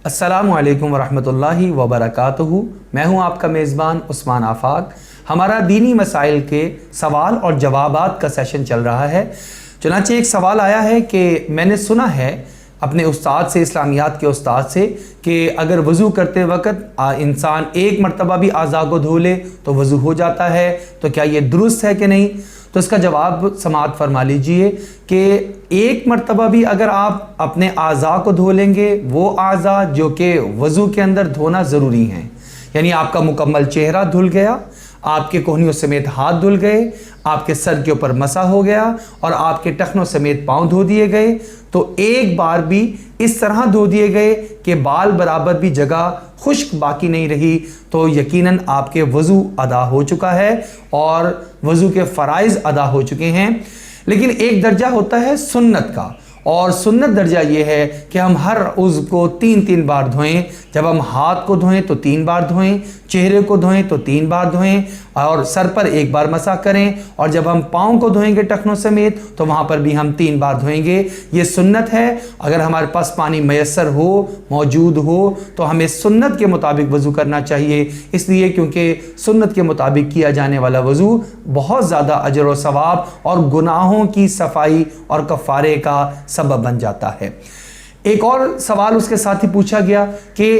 अस्सलामु अलैकुम वरहमतुल्लाहि वबरकातुहू। मैं हूं आपका मेज़बान उस्मान आफाक। हमारा दीनी मसाइल के सवाल और जवाबात का सेशन चल रहा है। चुनांचे एक सवाल आया है कि मैंने सुना है अपने उस्ताद से, इस्लामियात के उस्ताद से, कि अगर वज़ू करते वक्त इंसान एक मरतबा भी आज़ा को धो ले तो वज़ू हो जाता है, तो क्या ये दुरुस्त है कि नहीं? तो इसका जवाब समाअत फरमा लीजिए कि एक मरतबा भी अगर आप अपने आज़ा को धो लेंगे, वो आज़ा जो कि वज़ू के अंदर धोना ज़रूरी हैं, यानी आपका मुकम्मल चेहरा धुल गया, आपके कोहनियों समेत हाथ धुल गए, आपके सर के ऊपर मसा हो गया और आपके टखनों समेत पाँव धो दिए गए, तो एक बार भी इस तरह धो दिए गए कि बाल बराबर भी जगह खुश्क बाकी नहीं रही, तो यकीनन आपके वज़ू अदा हो चुका है और वज़ू के फ़राइज़ अदा हो चुके हैं। लेकिन एक दर्जा होता है सुन्नत का, और सुन्नत दर्जा ये है कि हम हर उज़्व को 3-3 बार धोएं। जब हम हाथ को धोएं तो 3 बार धोएं, चेहरे को धोएं तो 3 बार धोएं और सर पर 1 बार मसा करें, और जब हम पाँव को धोएंगे टखनों समेत तो वहाँ पर भी हम 3 बार धोएंगे। ये सुन्नत है। अगर हमारे पास पानी मैसर हो, मौजूद हो, तो हमें सुन्नत के मुताबिक वज़ू करना चाहिए, इसलिए क्योंकि सुन्नत के मुताबिक किया जाने वाला वज़ू बहुत ज़्यादा अजर व सवाब और गुनाहों की सफाई और कफ़ारे का सबब बन जाता है। एक और सवाल उसके साथ ही पूछा गया कि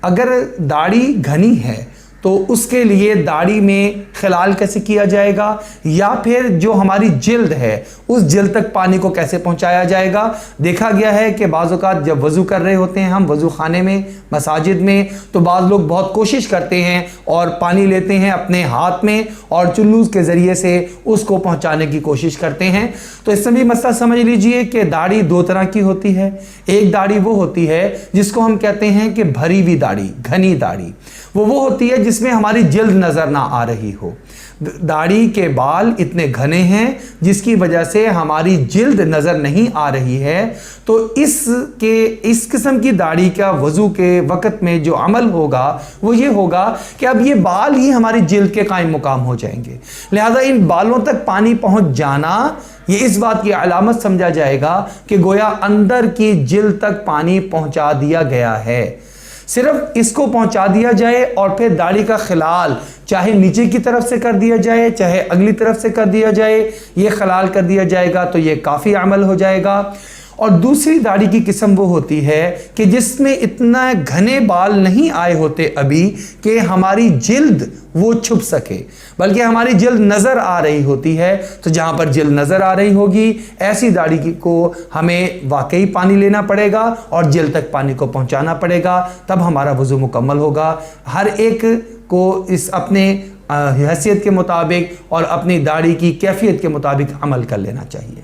अगर दाढ़ी घनी है तो उसके लिए दाढ़ी में खिलाल कैसे किया जाएगा, या फिर जो हमारी जिल्द है उस जिल्द तक पानी को कैसे पहुंचाया जाएगा। देखा गया है कि बाज़ औक़ात जब वज़ू कर रहे होते हैं हम वज़ू खाने में, मसाजिद में, तो बाज़ लोग बहुत कोशिश करते हैं और पानी लेते हैं अपने हाथ में और चुल्लूज़ के ज़रिए से उसको पहुँचाने की कोशिश करते हैं। तो इसमें भी मसला समझ लीजिए कि दाढ़ी 2 तरह की होती है। एक दाढ़ी वो होती है जिसको हम कहते हैं कि भरी हुई दाढ़ी, घनी दाढ़ी, वो होती है जिसमें हमारी जिल्द नज़र ना आ रही हो। दाढ़ी के बाल इतने घने हैं जिसकी वजह से हमारी जिल्द नज़र नहीं आ रही है, तो इस किस्म की दाढ़ी का वज़ू के वक़्त में जो अमल होगा वो ये होगा कि अब ये बाल ही हमारी जिल्द के कायम मुकाम हो जाएंगे। लिहाजा इन बालों तक पानी पहुंच जाना ये इस बात की अलामत समझा जाएगा कि गोया अंदर की जिल्द तक पानी पहुंचा दिया गया है। सिर्फ इसको पहुंचा दिया जाए और फिर दाढ़ी का खिलाल चाहे नीचे की तरफ से कर दिया जाए चाहे अगली तरफ से कर दिया जाए, ये खिलाल कर दिया जाएगा तो ये काफ़ी अमल हो जाएगा। और दूसरी दाढ़ी की किस्म वो होती है कि जिसमें इतना घने बाल नहीं आए होते अभी कि हमारी जिल्द वो छुप सके, बल्कि हमारी जिल्द नज़र आ रही होती है। तो जहाँ पर जिल्द नज़र आ रही होगी ऐसी दाढ़ी को हमें वाकई पानी लेना पड़ेगा और जिल्द तक पानी को पहुँचाना पड़ेगा, तब हमारा वज़ू मुकम्मल होगा। हर एक को इस अपने हैसियत के मुताबिक और अपनी दाढ़ी की कैफियत के मुताबिक अमल कर लेना चाहिए।